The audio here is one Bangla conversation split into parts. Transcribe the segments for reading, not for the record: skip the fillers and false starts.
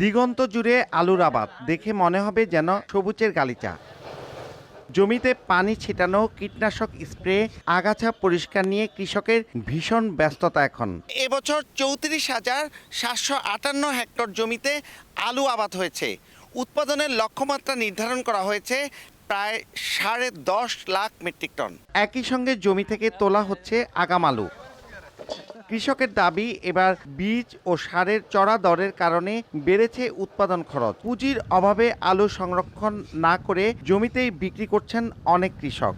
দিগন্ত জুড়ে আলুর আবাদ দেখে মনে হবে যেন সবুজের গালিচা। জমিতে পানি ছিটানো, কীটনাশক স্প্রে, আগাছা পরিষ্কার নিয়ে কৃষকের ভীষণ ব্যস্ততা এখন। এবছর 34,758 হেক্টর জমিতে আলু আবাদ হয়েছে। উৎপাদনের লক্ষ্যমাত্রা নির্ধারণ করা হয়েছে প্রায় 10.5 লাখ মেট্রিক টন। একই সঙ্গে জমি থেকে তোলা হচ্ছে আগাম আলু। কৃষকের দাবি, এবার বীজ ও সারের চড়া দরের কারণে বেড়েছে উৎপাদন খরচ। পুঁজির অভাবে আলু সংরক্ষণ না করে জমিতেই বিক্রি করছেন অনেক কৃষক।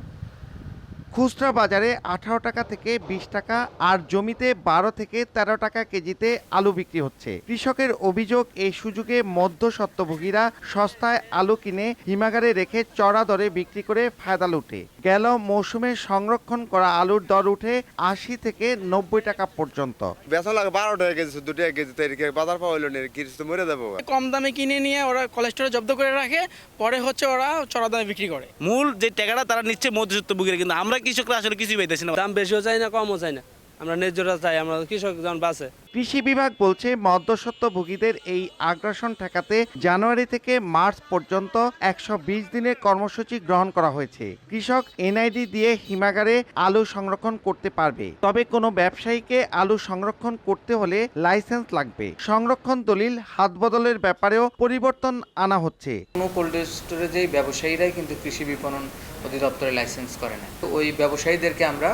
খুচরা বাজারে 18 টাকা থেকে 20 টাকা আর জমিতে 12 থেকে 13 টাকা কেজিতে আলু বিক্রি হচ্ছে। কৃষকের অভিযোগ, এই সুযোগে মধ্যস্বত্বভোগীরা সস্তায় আলু কিনে হিমাগারে রেখে চড়া দরে বিক্রি করে ফায়দা লুটে। গেল মৌসুমে সংরক্ষণ করা আলুর দর উঠে 80 থেকে 90 টাকা পর্যন্ত। বেচা লাগে 12 টাকা কেজি, 2 টাকা কেজি, তাই বাজার পাওয়া হইলো না, কিছু তো মরে যাবো। কম দামে কিনে নিয়ে ওরা কোলেস্টোরে জব্দ করে রাখে, পরে ওরা চড়া দামে বিক্রি করে। মূল যে টাকাটা তারা নিচ্ছে মধ্যস্বত্বভোগীরা, কিন্তু আমরা কৃষকরা আসলে কিছুই পাইতেছি না। দাম বেশিও চাই না, কমও চাই না, আমরা ন্যায্যতা চাই। আমরা কৃষক যখন বাঁচে। কৃষি বিভাগ বলছে, মধ্যস্বত্বভোগীদের এই আগ্রাসন ঠেকাতে জানুয়ারি থেকে মার্চ পর্যন্ত 120 দিনের কর্মসূচি গ্রহণ করা হয়েছে। কৃষক এনআইডি দিয়ে হিমাগারে আলু সংরক্ষণ করতে পারবে। তবে কোনো ব্যবসায়ীকে আলু সংরক্ষণ করতে হলে লাইসেন্স লাগবে। সংরক্ষণ দলিল হাত বদলের ব্যাপারেও পরিবর্তন আনা হচ্ছে। কোনো কোল্ড স্টোরেজেই ব্যবসায়ীরাই কিন্তু কৃষি বিপণন অধিদপ্তরে লাইসেন্স করে না। তো ওই ব্যবসায়ীদেরকে আমরা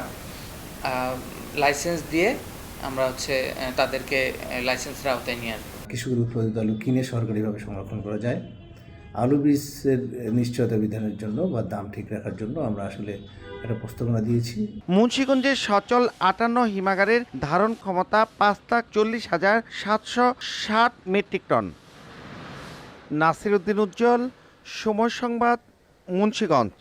লাইসেন্স দিয়ে আমরা তাদেরকে লাইসেন্সের আওতায় নিয়ে আসবো। কৃষকের উৎপাদিত আলু কিনে সরকারিভাবে সংরক্ষণ করা যায়। আলু বীজের নিশ্চয়তা বিধানের জন্য বা দাম ঠিক রাখার জন্য আমরা আসলে একটা প্রস্তাবনা দিয়েছি। মুন্সিগঞ্জের সচল 58 হিমাগারের ধারণ ক্ষমতা 5,40,760 মেট্রিক টন। নাসির উদ্দিন উজ্জ্বল, সময় সংবাদ, মুন্সিগঞ্জ।